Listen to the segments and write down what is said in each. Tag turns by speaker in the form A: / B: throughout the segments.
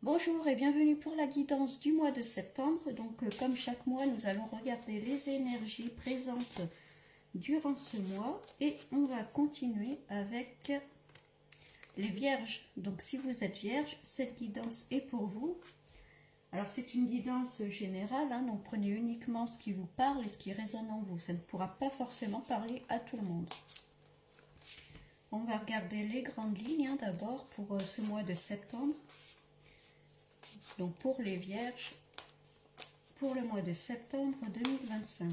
A: Bonjour et bienvenue pour la guidance du mois de septembre. Donc comme chaque mois, nous allons regarder les énergies présentes durant ce mois et on va continuer avec les vierges. Donc si vous êtes vierge, cette guidance est pour vous. Alors c'est une guidance générale, donc prenez uniquement ce qui vous parle et ce qui résonne en vous. Ça ne pourra pas forcément parler à tout le monde. On va regarder les grandes lignes d'abord pour ce mois de septembre. Donc pour les vierges, pour le mois de septembre 2025.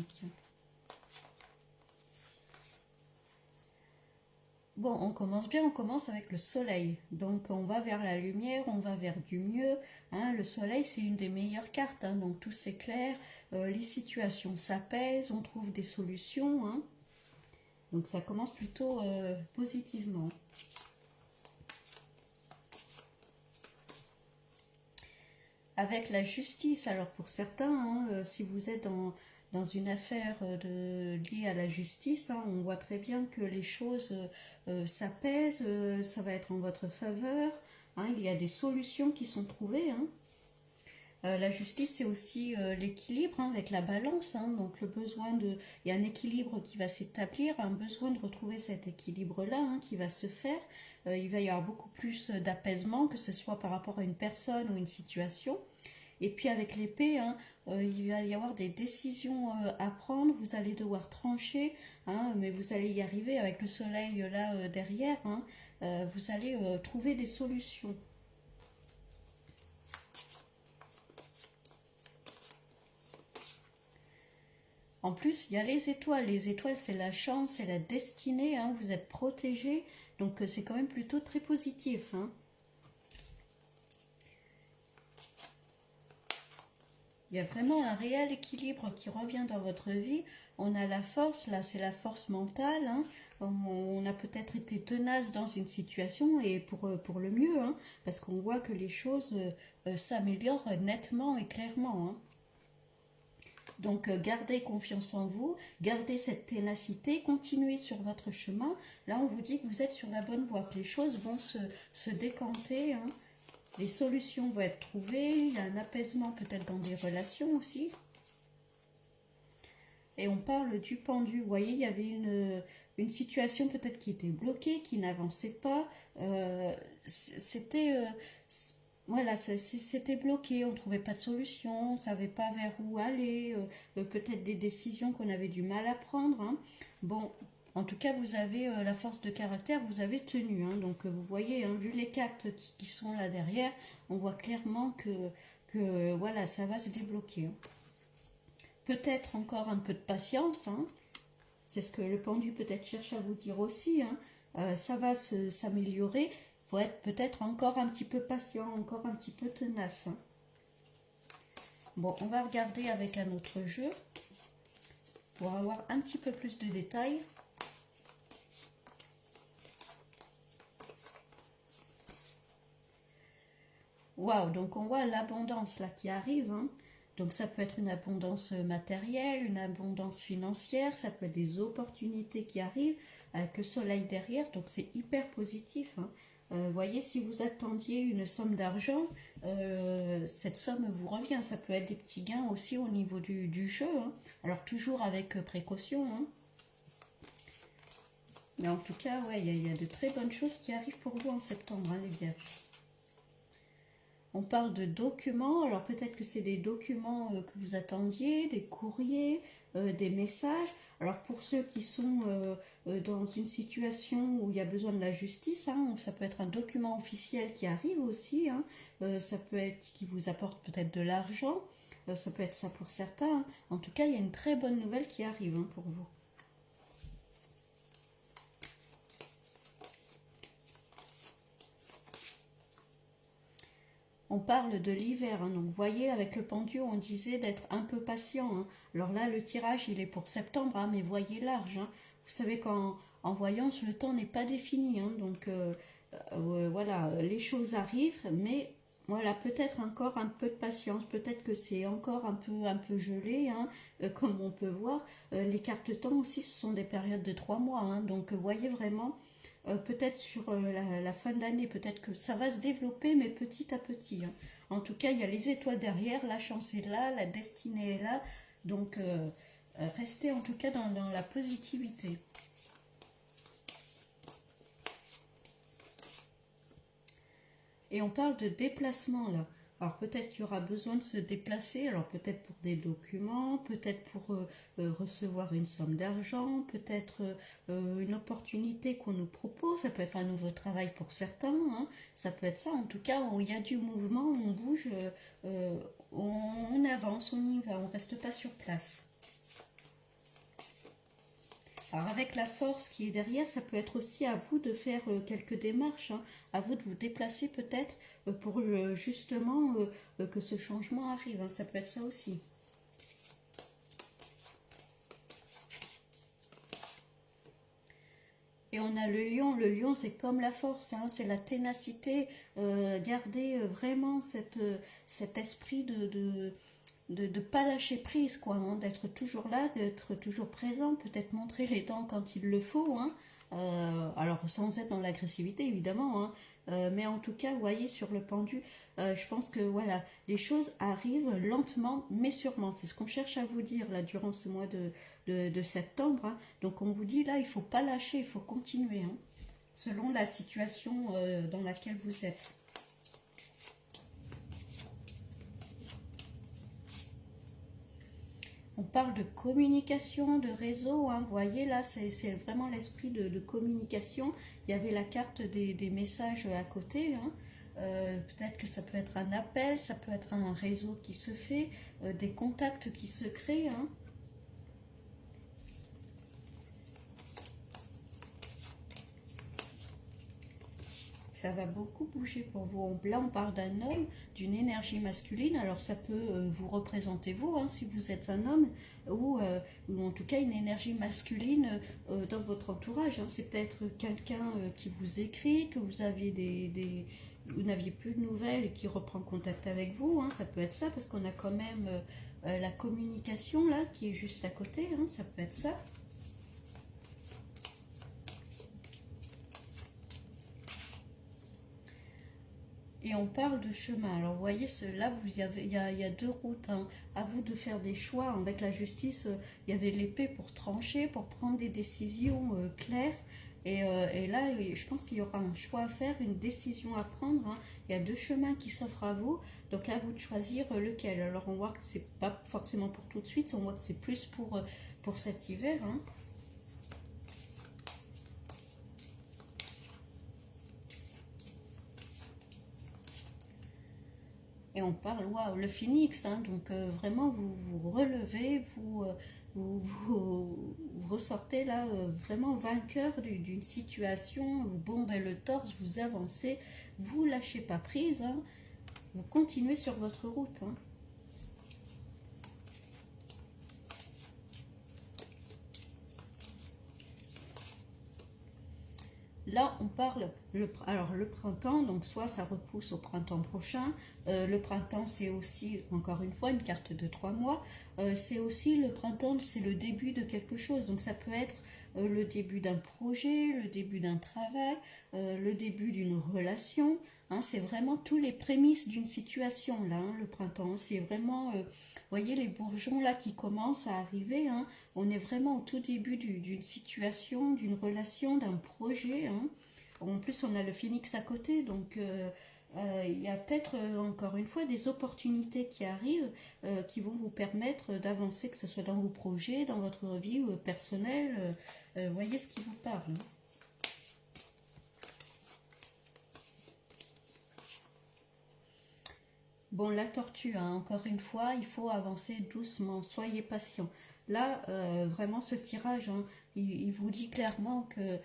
A: Bon, on commence bien, on commence avec le soleil. Donc on va vers la lumière, on va vers du mieux. Le soleil, c'est une des meilleures cartes, donc tout s'éclaire, les situations s'apaisent, on trouve des solutions. Donc ça commence plutôt positivement. Avec la justice, alors pour certains, si vous êtes dans une affaire liée à la justice, on voit très bien que les choses s'apaisent, ça va être en votre faveur, il y a des solutions qui sont trouvées. La justice, c'est aussi l'équilibre avec la balance, donc le besoin de, il y a un équilibre qui va s'établir, un besoin de retrouver cet équilibre-là qui va se faire. Il va y avoir beaucoup plus d'apaisement, que ce soit par rapport à une personne ou une situation. Et puis avec l'épée, il va y avoir des décisions à prendre, vous allez devoir trancher, mais vous allez y arriver avec le soleil là derrière, vous allez trouver des solutions. En plus, il y a les étoiles. Les étoiles, c'est la chance, c'est la destinée. Vous êtes protégé. Donc, c'est quand même plutôt très positif. Il y a vraiment un réel équilibre qui revient dans votre vie. On a la force, là, c'est la force mentale. On a peut-être été tenace dans une situation et pour le mieux. Parce qu'on voit que les choses s'améliorent nettement et clairement. Donc gardez confiance en vous, gardez cette ténacité, continuez sur votre chemin. Là, on vous dit que vous êtes sur la bonne voie, que les choses vont se décanter. Les solutions vont être trouvées, il y a un apaisement peut-être dans des relations aussi. Et on parle du pendu. Vous voyez, il y avait une situation peut-être qui était bloquée, qui n'avançait pas. Voilà, c'était bloqué, on ne trouvait pas de solution, on ne savait pas vers où aller, peut-être des décisions qu'on avait du mal à prendre. Bon, en tout cas, vous avez la force de caractère, vous avez tenu. Donc, vous voyez, vu les cartes qui sont là derrière, on voit clairement que voilà, ça va se débloquer. Peut-être encore un peu de patience, c'est ce que le pendu peut-être cherche à vous dire aussi. Ça va s'améliorer. Il faut être peut-être encore un petit peu patient, encore un petit peu tenace. Bon, on va regarder avec un autre jeu pour avoir un petit peu plus de détails. Waouh, donc on voit l'abondance là qui arrive. Donc ça peut être une abondance matérielle, une abondance financière, ça peut être des opportunités qui arrivent avec le soleil derrière, donc c'est hyper positif. Voyez, si vous attendiez une somme d'argent, cette somme vous revient. Ça peut être des petits gains aussi au niveau du jeu. Alors toujours avec précaution. Mais en tout cas, ouais, il y a de très bonnes choses qui arrivent pour vous en septembre, les vierges. On parle de documents, alors peut-être que c'est des documents que vous attendiez, des courriers, des messages. Alors pour ceux qui sont dans une situation où il y a besoin de la justice, ça peut être un document officiel qui arrive aussi, ça peut être qui vous apporte peut-être de l'argent, ça peut être ça pour certains. En tout cas, il y a une très bonne nouvelle qui arrive pour vous. On parle de l'hiver, donc vous voyez avec le pendu on disait d'être un peu patient. Alors là le tirage il est pour septembre, mais voyez large. Vous savez qu'en voyance le temps n'est pas défini, donc voilà, les choses arrivent, mais voilà, peut-être encore un peu de patience, peut-être que c'est encore un peu gelé, comme on peut voir. Les cartes temps aussi ce sont des périodes de 3 mois, donc voyez vraiment peut-être sur la fin de l'année, peut-être que ça va se développer, mais petit à petit, hein. En tout cas, il y a les étoiles derrière, la chance est là, la destinée est là, donc restez en tout cas dans la positivité. Et on parle de déplacement là. Alors peut-être qu'il y aura besoin de se déplacer, alors peut-être pour des documents, peut-être pour recevoir une somme d'argent, peut-être une opportunité qu'on nous propose, ça peut être un nouveau travail pour certains, hein. Ça peut être ça, en tout cas où il y a du mouvement, on bouge, on avance, on y va, on ne reste pas sur place. Alors avec la force qui est derrière, ça peut être aussi à vous de faire quelques démarches, hein, à vous de vous déplacer peut-être pour justement que ce changement arrive, hein, ça peut être ça aussi. Et on a le lion c'est comme la force, hein, c'est la ténacité, garder vraiment cet esprit de ne pas lâcher prise, quoi, hein, d'être toujours là, d'être toujours présent, peut-être montrer les dents quand il le faut, hein, alors sans être dans l'agressivité évidemment, hein, mais en tout cas, vous voyez sur le pendu, je pense que voilà, les choses arrivent lentement mais sûrement, c'est ce qu'on cherche à vous dire là durant ce mois de septembre, hein. Donc on vous dit là, il ne faut pas lâcher, il faut continuer, hein, selon la situation dans laquelle vous êtes. On parle de communication, de réseau, hein. Vous voyez là, c'est vraiment l'esprit de communication. Il y avait la carte des messages à côté, hein. Peut-être que ça peut être un appel, ça peut être un réseau qui se fait, des contacts qui se créent, hein. Ça va beaucoup bouger pour vous. Là, on parle d'un homme, d'une énergie masculine. Alors, ça peut vous représenter vous, hein, si vous êtes un homme, ou en tout cas une énergie masculine dans votre entourage, hein. C'est peut-être quelqu'un qui vous écrit, que vous aviez vous n'aviez plus de nouvelles et qui reprend contact avec vous, hein. Ça peut être ça, parce qu'on a quand même la communication là qui est juste à côté, hein. Ça peut être ça. Et on parle de chemin. Alors vous voyez, là, il y a deux routes, hein. À vous de faire des choix. Avec la justice, il y avait l'épée pour trancher, pour prendre des décisions claires. Et là, je pense qu'il y aura un choix à faire, une décision à prendre, hein. Il y a deux chemins qui s'offrent à vous. Donc à vous de choisir lequel. Alors on voit que c'est pas forcément pour tout de suite, on voit que c'est plus pour cet hiver, hein. Et on parle, waouh, le phénix, hein, donc vraiment vous vous relevez, vous ressortez là vraiment vainqueur d'une situation, vous bombez le torse, vous avancez, vous lâchez pas prise, hein, vous continuez sur votre route, hein. Là, on parle, alors le printemps, donc soit ça repousse au printemps prochain. Le printemps, c'est aussi, encore une fois, une carte de 3 mois. C'est aussi le printemps, c'est le début de quelque chose. Donc ça peut être le début d'un projet, le début d'un travail, le début d'une relation, hein. C'est vraiment tous les prémices d'une situation, là, hein, le printemps. C'est vraiment, vous voyez, les bourgeons là qui commencent à arriver, hein. On est vraiment au tout début d'une situation, d'une relation, d'un projet, hein. En plus, on a le phénix à côté, donc il y a peut-être encore une fois des opportunités qui arrivent, qui vont vous permettre d'avancer, que ce soit dans vos projets, dans votre vie personnelle. Voyez ce qui vous parle, hein. Bon, la tortue, hein, encore une fois, il faut avancer doucement, soyez patient. Là, vraiment, ce tirage, hein, il vous dit clairement que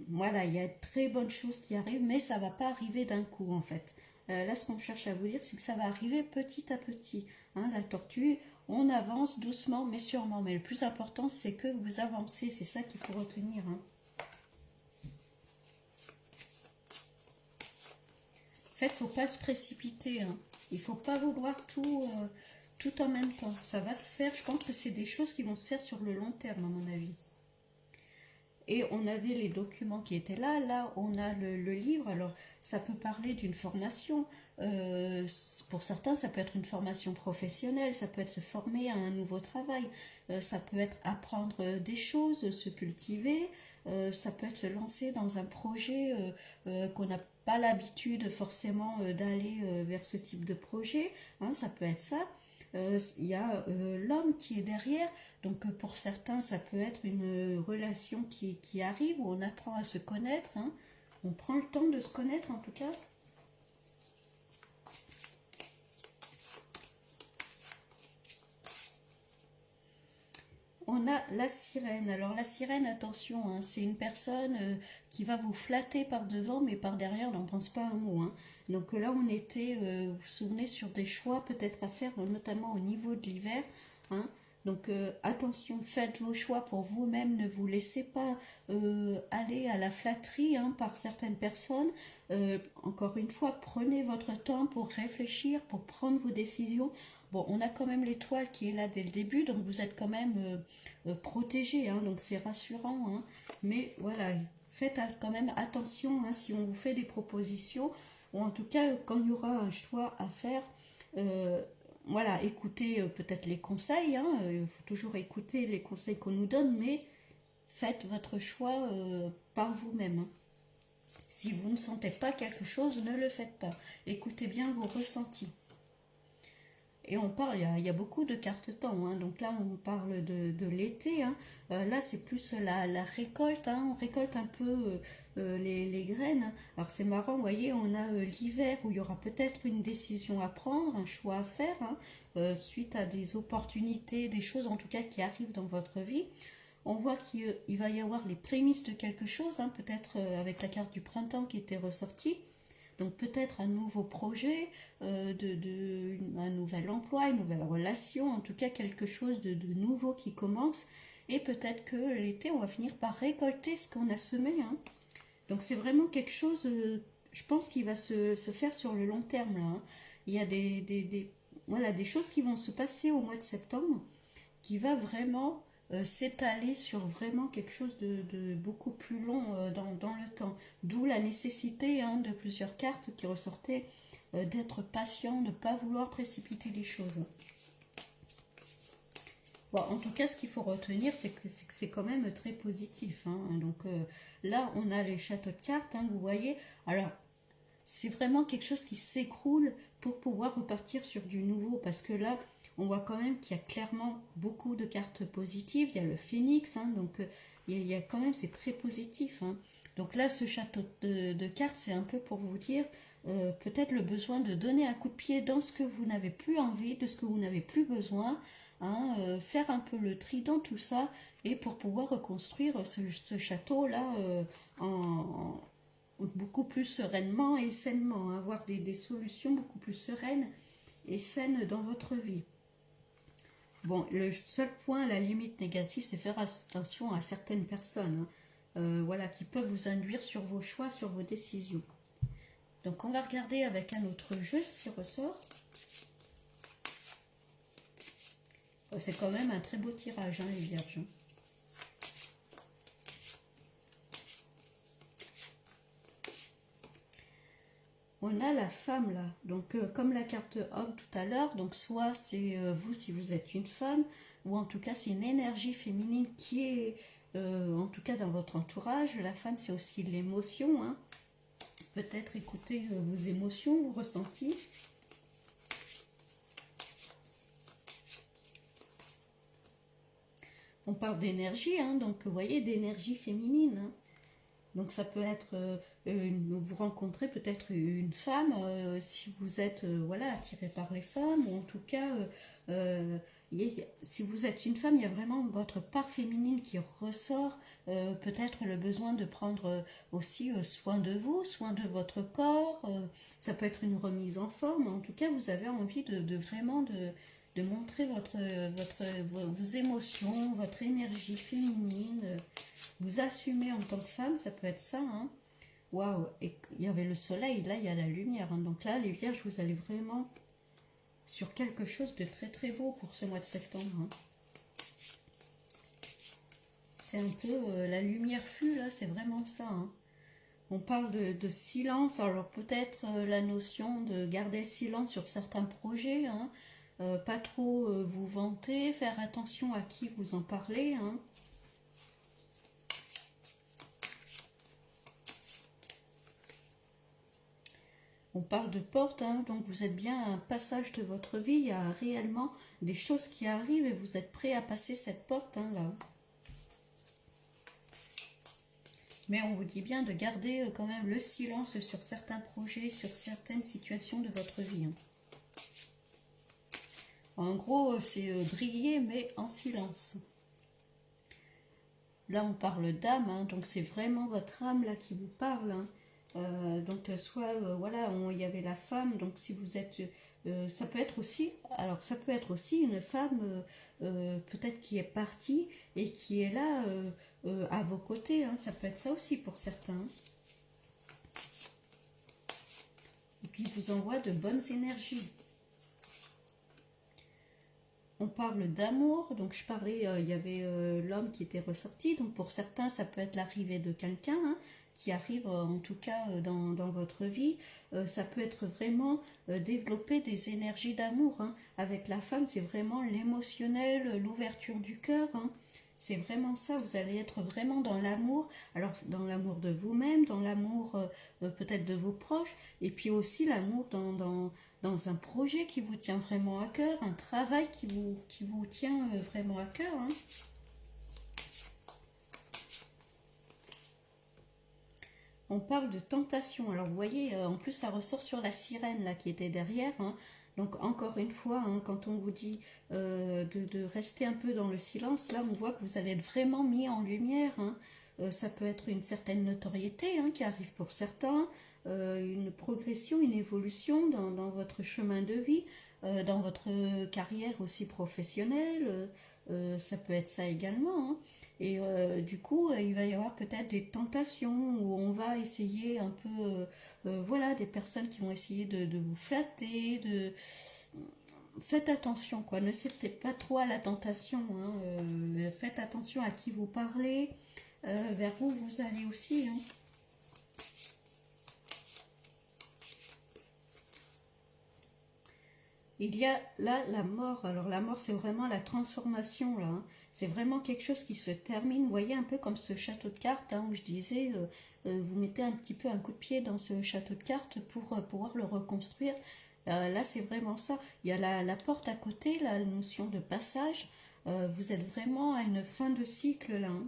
A: voilà, il y a de très bonnes choses qui arrivent, mais ça ne va pas arriver d'un coup, en fait. Là, ce qu'on cherche à vous dire, c'est que ça va arriver petit à petit, hein. La tortue, on avance doucement, mais sûrement. Mais le plus important, c'est que vous avancez, c'est ça qu'il faut retenir, hein. En fait, il ne faut pas se précipiter, hein. Il ne faut pas vouloir tout en même temps. Ça va se faire, je pense que c'est des choses qui vont se faire sur le long terme, à mon avis. et on avait les documents qui étaient là. Là, on a le livre. Alors, ça peut parler d'une formation. Pour certains, ça peut être une formation professionnelle. Ça peut être se former à un nouveau travail. Ça peut être apprendre des choses, se cultiver. Ça peut être se lancer dans un projet qu'on n'a pas l'habitude forcément d'aller vers ce type de projet. Hein, ça peut être ça. Il y a l'homme qui est derrière. Donc pour certains, ça peut être une relation qui arrive, où on apprend à se connaître. Hein. On prend le temps de se connaître en tout cas. On a la sirène. Alors la sirène, attention, hein, c'est une personne qui va vous flatter par devant, mais par derrière, on n'en pense pas un mot. Hein. Donc là, on était, vous vous souvenez, sur des choix peut-être à faire, notamment au niveau de l'hiver. Hein. Donc attention, faites vos choix pour vous-même, ne vous laissez pas aller à la flatterie hein, par certaines personnes. Encore une fois, prenez votre temps pour réfléchir, pour prendre vos décisions. Bon, on a quand même l'étoile qui est là dès le début, donc vous êtes quand même protégé, hein, donc c'est rassurant. Hein. Mais voilà, faites quand même attention hein, si on vous fait des propositions, ou en tout cas quand il y aura un choix à faire. Voilà, écoutez peut-être les conseils, hein, il faut toujours écouter les conseils qu'on nous donne, mais faites votre choix par vous-même. Hein. Si vous ne sentez pas quelque chose, ne le faites pas. Écoutez bien vos ressentis. Et on parle, il y a beaucoup de cartes temps, hein. Donc là on parle de l'été, hein. Là c'est plus la récolte, hein. On récolte un peu les graines. Hein. Alors c'est marrant, vous voyez, on a l'hiver où il y aura peut-être une décision à prendre, un choix à faire, hein, suite à des opportunités, des choses en tout cas qui arrivent dans votre vie. On voit qu'il va y avoir les prémices de quelque chose, hein, peut-être avec la carte du printemps qui était ressortie. Donc peut-être un nouveau projet, un nouvel emploi, une nouvelle relation, en tout cas quelque chose de nouveau qui commence. Et peut-être que l'été, on va finir par récolter ce qu'on a semé. Hein. Donc c'est vraiment quelque chose, je pense, qui va se faire sur le long terme. Là, hein. Il y a voilà, des choses qui vont se passer au mois de septembre, qui va vraiment s'étaler sur vraiment quelque chose de beaucoup plus long dans le temps. D'où la nécessité hein, de plusieurs cartes qui ressortaient d'être patient, de ne pas vouloir précipiter les choses. Bon, en tout cas, ce qu'il faut retenir, c'est que c'est quand même très positif. Hein. Donc là, on a les châteaux de cartes, hein, vous voyez. Alors, c'est vraiment quelque chose qui s'écroule pour pouvoir repartir sur du nouveau. Parce que là, on voit quand même qu'il y a clairement beaucoup de cartes positives. Il y a le phénix, hein, donc il y a quand même, c'est très positif. Hein. Donc là, ce château de cartes, c'est un peu pour vous dire peut-être le besoin de donner un coup de pied dans ce que vous n'avez plus envie, de ce que vous n'avez plus besoin, hein, faire un peu le tri dans tout ça, et pour pouvoir reconstruire ce château-là beaucoup plus sereinement et sainement, hein, avoir des solutions beaucoup plus sereines et saines dans votre vie. Bon, le seul point, la limite négative, c'est faire attention à certaines personnes, hein, voilà, qui peuvent vous induire sur vos choix, sur vos décisions. Donc, on va regarder avec un autre jeu ce qui ressort. C'est quand même un très beau tirage, hein, les vierges. On a la femme là, donc comme la carte homme tout à l'heure, donc soit c'est vous si vous êtes une femme, ou en tout cas c'est une énergie féminine qui est en tout cas dans votre entourage. La femme c'est aussi l'émotion, hein. Peut-être écouter vos émotions, vos ressentis. On parle d'énergie, hein, donc vous voyez d'énergie féminine, hein. Donc ça peut être, vous rencontrez peut-être une femme, si vous êtes voilà, attiré par les femmes, ou en tout cas, si vous êtes une femme, il y a vraiment votre part féminine qui ressort, peut-être le besoin de prendre aussi soin de vous, soin de votre corps, ça peut être une remise en forme, en tout cas vous avez envie de vraiment de montrer vos émotions, votre énergie féminine, vous assumez en tant que femme, ça peut être ça. Hein. Waouh, et il y avait le soleil, là il y a la lumière. Hein. Donc là, les vierges, vous allez vraiment sur quelque chose de très très beau pour ce mois de septembre. Hein. c'est un peu la lumière fut là, c'est vraiment ça. Hein. On parle de silence, alors peut-être la notion de garder le silence sur certains projets, hein, pas trop vous vanter, faire attention à qui vous en parlez. Hein. On parle de porte, hein, donc vous êtes bien à un passage de votre vie, il y a réellement des choses qui arrivent et vous êtes prêt à passer cette porte hein, là. Mais on vous dit bien de garder quand même le silence sur certains projets, sur certaines situations de votre vie. Hein. En gros, c'est briller mais en silence. Là, on parle d'âme, hein, donc c'est vraiment votre âme là qui vous parle. Hein. Donc soit voilà, il y avait la femme, donc si vous êtes, ça peut être aussi, alors ça peut être aussi une femme peut-être qui est partie et qui est là à vos côtés. Hein, ça peut être ça aussi pour certains. Et puis il vous envoie de bonnes énergies. On parle d'amour, donc je parlais, il y avait l'homme qui était ressorti, donc pour certains ça peut être l'arrivée de quelqu'un hein, qui arrive en tout cas dans votre vie, ça peut être vraiment développer des énergies d'amour, hein. Avec la femme c'est vraiment l'émotionnel, l'ouverture du cœur, hein. C'est vraiment ça, vous allez être vraiment dans l'amour, alors dans l'amour de vous-même, dans l'amour peut-être de vos proches, et puis aussi l'amour dans un projet qui vous tient vraiment à cœur, un travail qui vous tient vraiment à cœur. Hein. On parle de tentation. Alors vous voyez, en plus ça ressort sur la sirène là qui était derrière. Hein. Donc encore une fois, hein, quand on vous dit de rester un peu dans le silence, là on voit que vous allez être vraiment mis en lumière. Hein. Ça peut être une certaine notoriété hein, qui arrive pour certains, une progression, une évolution dans votre chemin de vie, dans votre carrière aussi professionnelle. Ça peut être ça également. Hein. Et du coup, il va y avoir peut-être des tentations où on va essayer un peu, voilà, des personnes qui vont essayer de vous flatter, faites attention, quoi. Ne cédez pas trop à la tentation. Hein. Faites attention à qui vous parlez, vers où vous allez aussi. Hein. Il y a là la mort. Alors la mort, c'est vraiment la transformation là. Hein. C'est vraiment quelque chose qui se termine. Vous voyez un peu comme ce château de cartes hein, où je disais, vous mettez un petit peu un coup de pied dans ce château de cartes pour pouvoir le reconstruire. Là, c'est vraiment ça. Il y a la porte à côté, la notion de passage. Vous êtes vraiment à une fin de cycle là. Hein.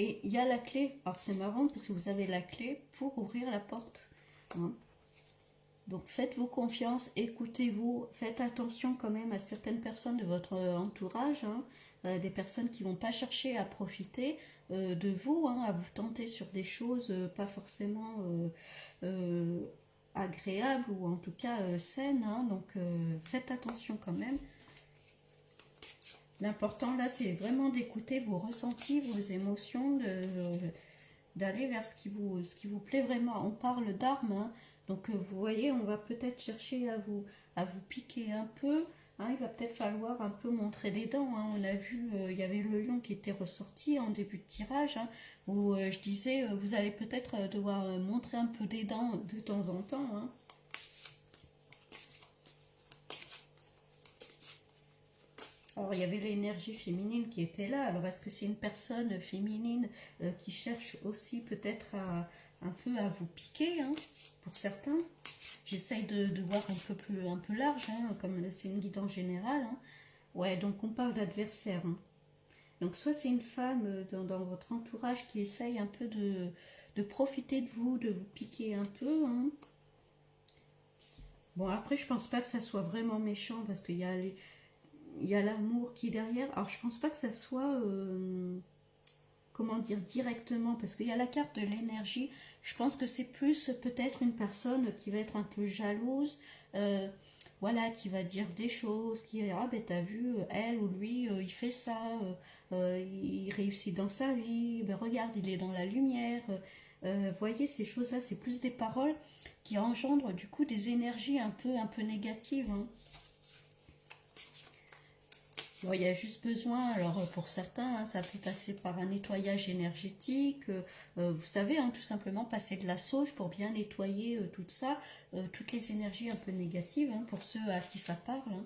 A: Et il y a la clé. Alors c'est marrant parce que vous avez la clé pour ouvrir la porte. Hein. Donc faites-vous confiance, écoutez-vous, faites attention quand même à certaines personnes de votre entourage, hein, des personnes qui ne vont pas chercher à profiter de vous, hein, à vous tenter sur des choses pas forcément agréables ou en tout cas saines. Hein, donc faites attention quand même. L'important là, c'est vraiment d'écouter vos ressentis, vos émotions, d'aller vers ce qui vous plaît vraiment. On parle d'armes, hein, donc vous voyez, on va peut-être chercher à vous piquer un peu. Hein, il va peut-être falloir un peu montrer les dents. Hein. On a vu, il y avait le lion qui était ressorti en début de tirage, hein, où je disais, vous allez peut-être devoir montrer un peu des dents de temps en temps. Hein. Alors, il y avait l'énergie féminine qui était là. Alors, est-ce que c'est une personne féminine qui cherche aussi peut-être un peu à vous piquer, hein, pour certains? J'essaye de voir un peu large, hein, comme c'est une guidance générale. Hein. Ouais, donc on parle d'adversaire. Hein. Donc, soit c'est une femme dans votre entourage qui essaye un peu de profiter de vous piquer un peu. Hein. Bon, après, je pense pas que ça soit vraiment méchant parce qu'il y a il y a l'amour qui est derrière. Alors je pense pas que ça soit comment dire directement, parce qu'il y a la carte de l'énergie. Je pense que c'est plus peut-être une personne qui va être un peu jalouse, voilà, qui va dire des choses, qui ah ben t'as vu, elle ou lui, il fait ça, il réussit dans sa vie, ben regarde, il est dans la lumière. Voyez, ces choses-là, c'est plus des paroles qui engendrent du coup des énergies un peu négatives, hein. Bon, il y a juste besoin, alors pour certains, hein, ça peut passer par un nettoyage énergétique, vous savez, hein, tout simplement passer de la sauge pour bien nettoyer tout ça, toutes les énergies un peu négatives, hein, pour ceux à qui ça parle, hein.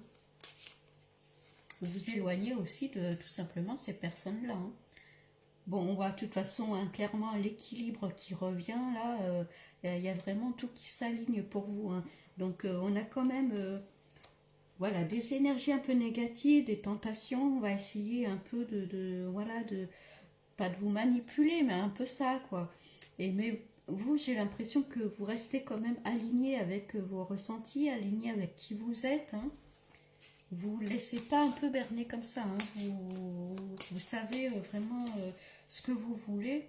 A: Vous éloignez aussi de tout simplement ces personnes-là, hein. Bon, on voit de toute façon hein, clairement l'équilibre qui revient là, il y a vraiment tout qui s'aligne pour vous, hein. Donc on a quand même voilà, des énergies un peu négatives, des tentations, on va essayer un peu voilà, pas de vous manipuler, mais un peu ça, quoi. Mais vous, j'ai l'impression que vous restez quand même aligné avec vos ressentis, aligné avec qui vous êtes, hein. Vous ne laissez pas un peu berner comme ça, hein. Vous savez vraiment ce que vous voulez.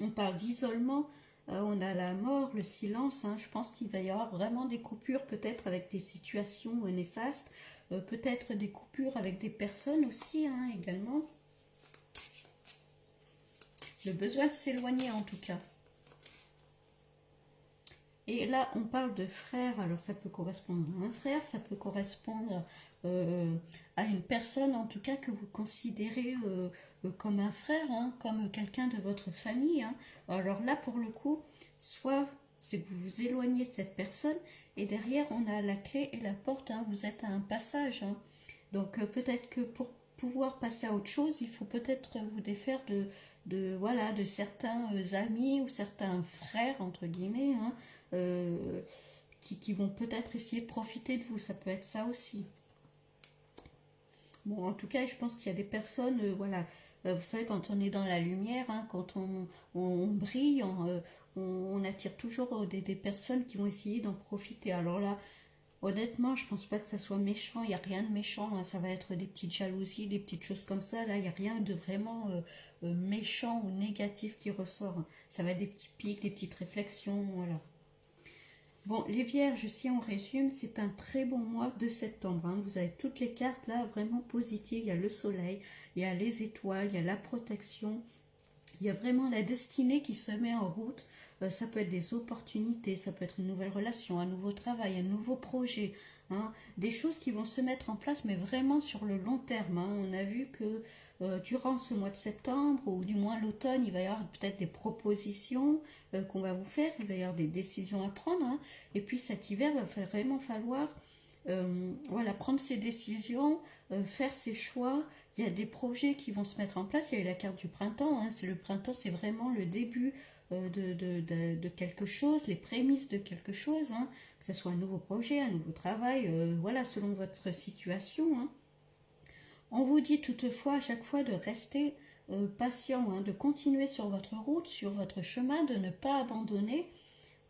A: On parle d'isolement, on a la mort, le silence, hein. Je pense qu'il va y avoir vraiment des coupures, peut-être avec des situations néfastes, peut-être des coupures avec des personnes aussi, hein, également. Le besoin de s'éloigner en tout cas. Et là, on parle de frère, alors ça peut correspondre à un frère, ça peut correspondre à une personne en tout cas que vous considérez comme un frère, hein, comme quelqu'un de votre famille, hein. Alors là, pour le coup, soit c'est que vous vous éloignez de cette personne et derrière, on a la clé et la porte, hein, vous êtes à un passage, hein. Donc peut-être que pour pouvoir passer à autre chose, il faut peut-être vous défaire voilà, de certains amis ou certains frères, entre guillemets, hein, euh, qui vont peut-être essayer de profiter de vous. Ça peut être ça aussi. Bon, en tout cas, je pense qu'il y a des personnes, voilà, vous savez, quand on est dans la lumière, hein, quand on brille, on attire toujours des personnes qui vont essayer d'en profiter. Alors là, honnêtement, je pense pas que ça soit méchant, il n'y a rien de méchant, hein. Ça va être des petites jalousies, des petites choses comme ça, là, il n'y a rien de vraiment méchant ou négatif qui ressort, hein. Ça va être des petits pics, des petites réflexions, voilà. Bon, les vierges, si on résume, c'est un très bon mois de septembre, hein. Vous avez toutes les cartes là vraiment positives, il y a le soleil, il y a les étoiles, il y a la protection, il y a vraiment la destinée qui se met en route. Ça peut être des opportunités, ça peut être une nouvelle relation, un nouveau travail, un nouveau projet, hein. Des choses qui vont se mettre en place, mais vraiment sur le long terme, hein. On a vu que durant ce mois de septembre, ou du moins l'automne, il va y avoir peut-être des propositions qu'on va vous faire, il va y avoir des décisions à prendre, hein. Et puis cet hiver, il va vraiment falloir voilà, prendre ses décisions, faire ses choix. Il y a des projets qui vont se mettre en place. Il y a la carte du printemps, hein. Le printemps, c'est vraiment le début de quelque chose, les prémices de quelque chose, hein. Que ce soit un nouveau projet, un nouveau travail, voilà, selon votre situation, hein. On vous dit toutefois à chaque fois de rester patient, hein, de continuer sur votre route, sur votre chemin, de ne pas abandonner,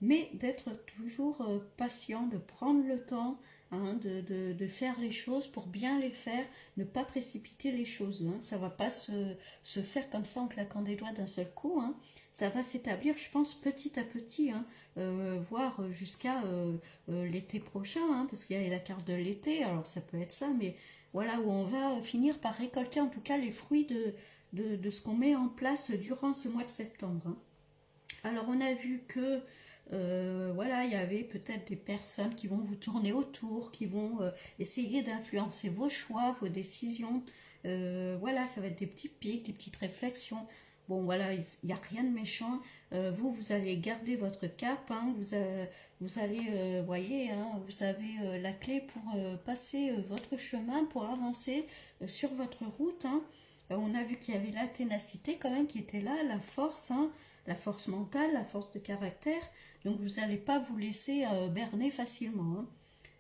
A: mais d'être toujours patient, de prendre le temps, hein, de faire les choses pour bien les faire, ne pas précipiter les choses, hein. Ça ne va pas se faire comme ça en claquant des doigts d'un seul coup, hein. Ça va s'établir, je pense, petit à petit, hein, voire jusqu'à l'été prochain, hein, parce qu'il y a la carte de l'été, alors ça peut être ça, mais voilà, où on va finir par récolter en tout cas les fruits de ce qu'on met en place durant ce mois de septembre, hein. Alors on a vu que voilà, il y avait peut-être des personnes qui vont vous tourner autour, qui vont essayer d'influencer vos choix, vos décisions. Voilà, ça va être des petits pics, des petites réflexions. Bon, voilà, il n'y a rien de méchant. Vous allez garder votre cap, hein. Vous allez, voyez, hein, vous avez la clé pour passer votre chemin, pour avancer sur votre route, hein. On a vu qu'il y avait la ténacité quand même qui était là, la force, hein, la force mentale, la force de caractère. Donc vous n'allez pas vous laisser berner facilement, hein.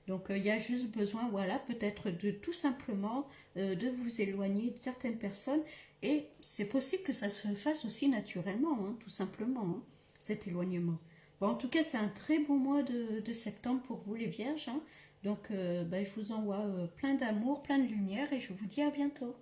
A: Donc il y a juste besoin, voilà, peut-être de tout simplement de vous éloigner de certaines personnes. Et c'est possible que ça se fasse aussi naturellement, hein, tout simplement, hein, cet éloignement. Bon, en tout cas, c'est un très bon mois de septembre pour vous les vierges, hein. Donc je vous envoie plein d'amour, plein de lumière et je vous dis à bientôt.